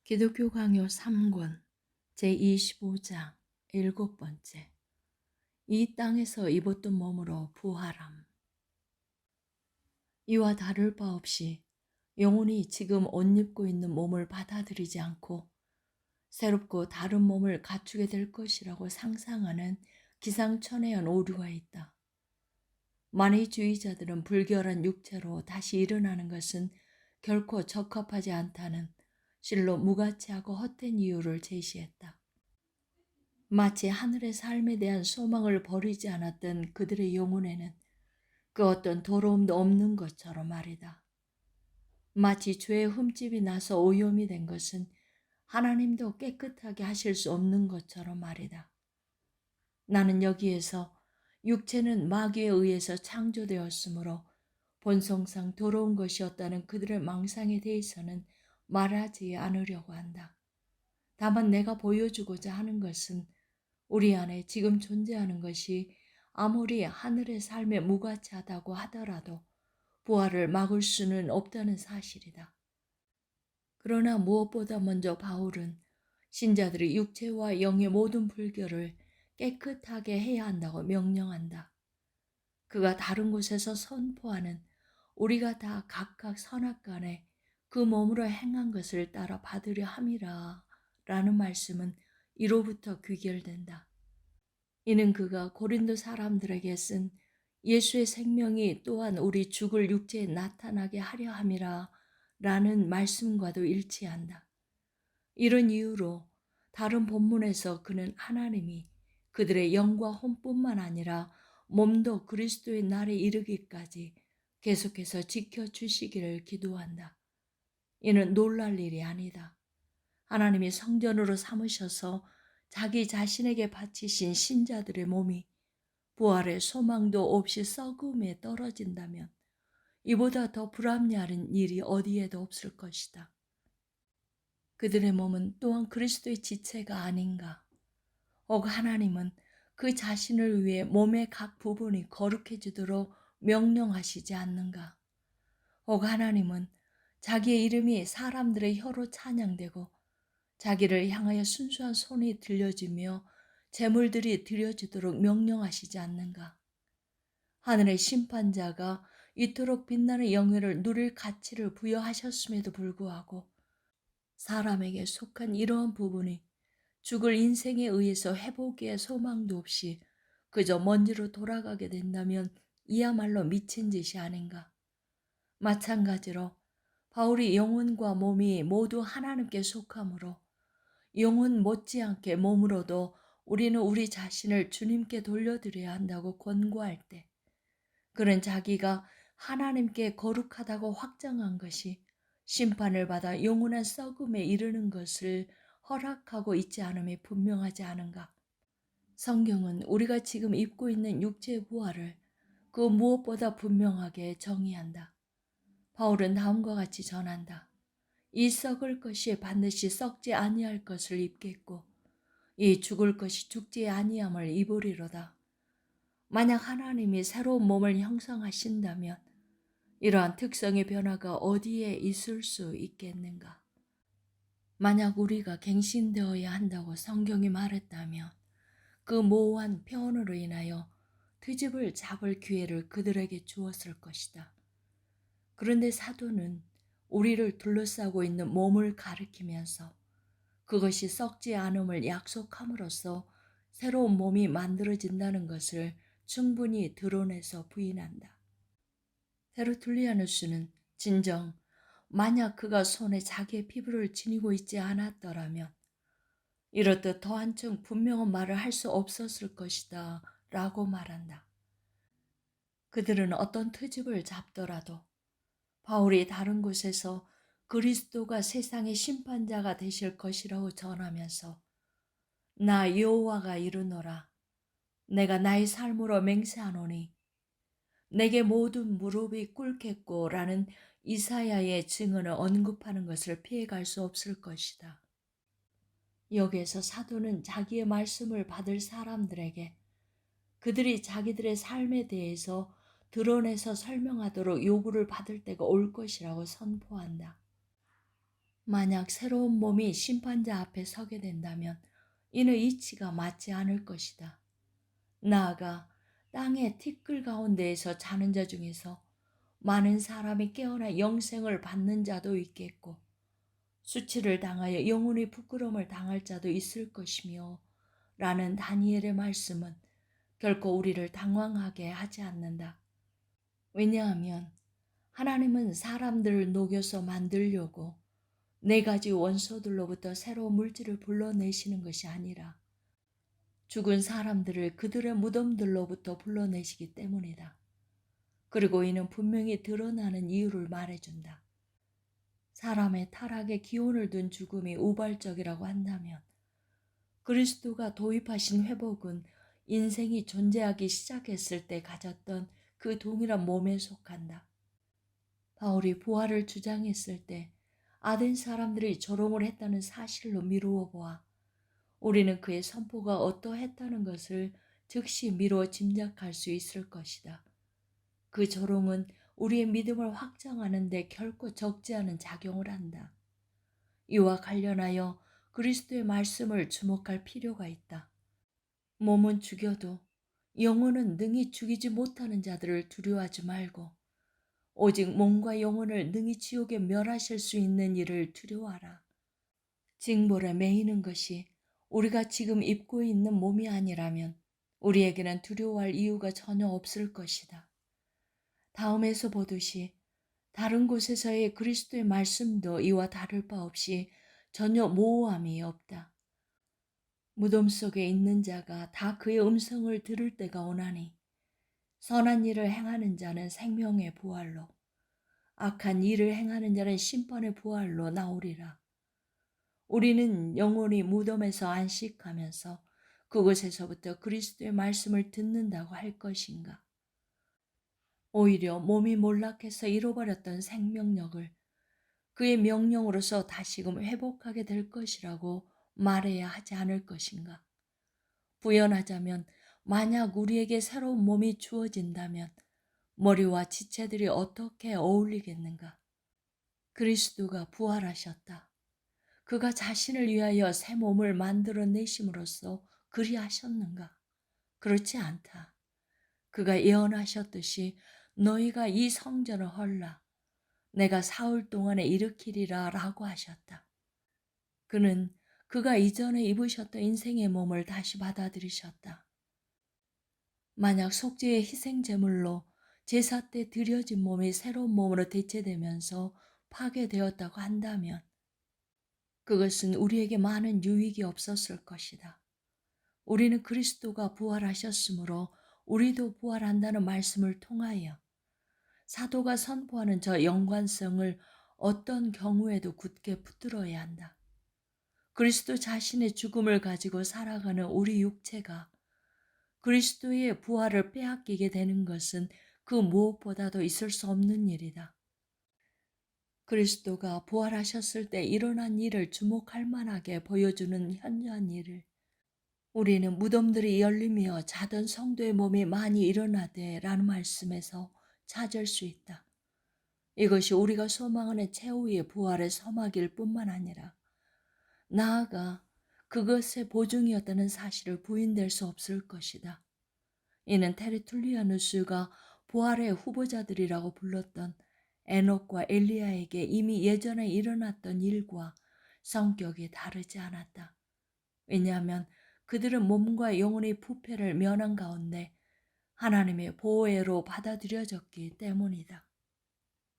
기독교 강요 3권 제25장 7번째. 이 땅에서 입었던 몸으로 부활함. 이와 다를 바 없이 영혼이 지금 옷 입고 있는 몸을 받아들이지 않고 새롭고 다른 몸을 갖추게 될 것이라고 상상하는 기상천외한 오류가 있다. 만이주의자들은 불결한 육체로 다시 일어나는 것은 결코 적합하지 않다는 실로 무가치하고 헛된 이유를 제시했다. 마치 하늘의 삶에 대한 소망을 버리지 않았던 그들의 영혼에는 그 어떤 더러움도 없는 것처럼 말이다. 마치 죄의 흠집이 나서 오염이 된 것은 하나님도 깨끗하게 하실 수 없는 것처럼 말이다. 나는 여기에서 육체는 마귀에 의해서 창조되었으므로 본성상 더러운 것이었다는 그들의 망상에 대해서는 말하지 않으려고 한다. 다만 내가 보여주고자 하는 것은 우리 안에 지금 존재하는 것이 아무리 하늘의 삶에 무가치하다고 하더라도 부활을 막을 수는 없다는 사실이다. 그러나 무엇보다 먼저 바울은 신자들이 육체와 영의 모든 불결을 깨끗하게 해야 한다고 명령한다. 그가 다른 곳에서 선포하는 우리가 다 각각 선악간에 그 몸으로 행한 것을 따라 받으려 함이라 라는 말씀은 이로부터 귀결된다. 이는 그가 고린도 사람들에게 쓴 예수의 생명이 또한 우리 죽을 육체에 나타나게 하려 함이라 라는 말씀과도 일치한다. 이런 이유로 다른 본문에서 그는 하나님이 그들의 영과 혼뿐만 아니라 몸도 그리스도의 날에 이르기까지 계속해서 지켜주시기를 기도한다. 이는 놀랄 일이 아니다. 하나님이 성전으로 삼으셔서 자기 자신에게 바치신 신자들의 몸이 부활의 소망도 없이 썩음에 떨어진다면 이보다 더 불합리한 일이 어디에도 없을 것이다. 그들의 몸은 또한 그리스도의 지체가 아닌가? 혹 하나님은 그 자신을 위해 몸의 각 부분이 거룩해지도록 명령하시지 않는가? 혹 하나님은 자기의 이름이 사람들의 혀로 찬양되고 자기를 향하여 순수한 손이 들려지며 제물들이 드려지도록 명령하시지 않는가? 하늘의 심판자가 이토록 빛나는 영예를 누릴 가치를 부여하셨음에도 불구하고 사람에게 속한 이러한 부분이 죽을 인생에 의해서 회복의 소망도 없이 그저 먼지로 돌아가게 된다면 이야말로 미친 짓이 아닌가? 마찬가지로 바울이 영혼과 몸이 모두 하나님께 속하므로 영혼 못지않게 몸으로도 우리는 우리 자신을 주님께 돌려드려야 한다고 권고할 때 그는 자기가 하나님께 거룩하다고 확정한 것이 심판을 받아 영원한 썩음에 이르는 것을 허락하고 있지 않음이 분명하지 않은가. 성경은 우리가 지금 입고 있는 육체의 부활을 그 무엇보다 분명하게 정의한다. 바울은 다음과 같이 전한다. 이 썩을 것이 반드시 썩지 아니할 것을 입겠고 이 죽을 것이 죽지 아니함을 입으리로다. 만약 하나님이 새로운 몸을 형성하신다면 이러한 특성의 변화가 어디에 있을 수 있겠는가? 만약 우리가 갱신되어야 한다고 성경이 말했다면 그 모호한 표현으로 인하여 트집을 잡을 기회를 그들에게 주었을 것이다. 그런데 사도는 우리를 둘러싸고 있는 몸을 가리키면서 그것이 썩지 않음을 약속함으로써 새로운 몸이 만들어진다는 것을 충분히 드러내서 부인한다. 테르툴리아누스는 진정 만약 그가 손에 자기의 피부를 지니고 있지 않았더라면 이렇듯 더 한층 분명한 말을 할 수 없었을 것이다 라고 말한다. 그들은 어떤 트집을 잡더라도 바울이 다른 곳에서 그리스도가 세상의 심판자가 되실 것이라고 전하면서 나 여호와가 이르노라 내가 나의 삶으로 맹세하노니 내게 모든 무릎이 꿇겠고 라는 이사야의 증언을 언급하는 것을 피해갈 수 없을 것이다. 여기에서 사도는 자기의 말씀을 받을 사람들에게 그들이 자기들의 삶에 대해서 드러내서 설명하도록 요구를 받을 때가 올 것이라고 선포한다. 만약 새로운 몸이 심판자 앞에 서게 된다면 이는 이치가 맞지 않을 것이다. 나아가 땅의 티끌 가운데에서 자는 자 중에서 많은 사람이 깨어나 영생을 받는 자도 있겠고 수치를 당하여 영원히 부끄러움을 당할 자도 있을 것이며 라는 다니엘의 말씀은 결코 우리를 당황하게 하지 않는다. 왜냐하면 하나님은 사람들을 녹여서 만들려고 네 가지 원소들로부터 새로운 물질을 불러내시는 것이 아니라 죽은 사람들을 그들의 무덤들로부터 불러내시기 때문이다. 그리고 이는 분명히 드러나는 이유를 말해준다. 사람의 타락에 기원을 둔 죽음이 우발적이라고 한다면 그리스도가 도입하신 회복은 인생이 존재하기 시작했을 때 가졌던 그 동일한 몸에 속한다. 바울이 부활을 주장했을 때 아덴 사람들이 조롱을 했다는 사실로 미루어 보아 우리는 그의 선포가 어떠했다는 것을 즉시 미루어 짐작할 수 있을 것이다. 그 조롱은 우리의 믿음을 확장하는 데 결코 적지 않은 작용을 한다. 이와 관련하여 그리스도의 말씀을 주목할 필요가 있다. 몸은 죽여도 영혼은 능히 죽이지 못하는 자들을 두려워하지 말고 오직 몸과 영혼을 능히 지옥에 멸하실 수 있는 이를 두려워하라. 징벌에 매이는 것이 우리가 지금 입고 있는 몸이 아니라면 우리에게는 두려워할 이유가 전혀 없을 것이다. 다음에서 보듯이 다른 곳에서의 그리스도의 말씀도 이와 다를 바 없이 전혀 모호함이 없다. 무덤 속에 있는 자가 다 그의 음성을 들을 때가 오나니 선한 일을 행하는 자는 생명의 부활로 악한 일을 행하는 자는 심판의 부활로 나오리라. 우리는 영원히 무덤에서 안식하면서 그곳에서부터 그리스도의 말씀을 듣는다고 할 것인가? 오히려 몸이 몰락해서 잃어버렸던 생명력을 그의 명령으로서 다시금 회복하게 될 것이라고 말해야 하지 않을 것인가? 부연하자면 만약 우리에게 새로운 몸이 주어진다면 머리와 지체들이 어떻게 어울리겠는가? 그리스도가 부활하셨다. 그가 자신을 위하여 새 몸을 만들어내심으로써 그리하셨는가? 그렇지 않다. 그가 예언하셨듯이 너희가 이 성전을 헐라. 내가 사흘 동안에 일으키리라 라고 하셨다. 그는 그가 이전에 입으셨던 인생의 몸을 다시 받아들이셨다. 만약 속죄의 희생제물로 제사 때 드려진 몸이 새로운 몸으로 대체되면서 파괴되었다고 한다면 그것은 우리에게 많은 유익이 없었을 것이다. 우리는 그리스도가 부활하셨으므로 우리도 부활한다는 말씀을 통하여 사도가 선포하는 저 연관성을 어떤 경우에도 굳게 붙들어야 한다. 그리스도 자신의 죽음을 가지고 살아가는 우리 육체가 그리스도의 부활을 빼앗기게 되는 것은 그 무엇보다도 있을 수 없는 일이다. 그리스도가 부활하셨을 때 일어난 일을 주목할 만하게 보여주는 현저한 일을 우리는 무덤들이 열리며 자던 성도의 몸이 많이 일어나되 라는 말씀에서 찾을 수 있다. 이것이 우리가 소망하는 최후의 부활의 서막일 뿐만 아니라 나아가 그것의 보증이었다는 사실을 부인될 수 없을 것이다. 이는 테르툴리아누스가 부활의 후보자들이라고 불렀던 에녹과 엘리야에게 이미 예전에 일어났던 일과 성격이 다르지 않았다. 왜냐하면 그들은 몸과 영혼의 부패를 면한 가운데 하나님의 보호애로 받아들여졌기 때문이다.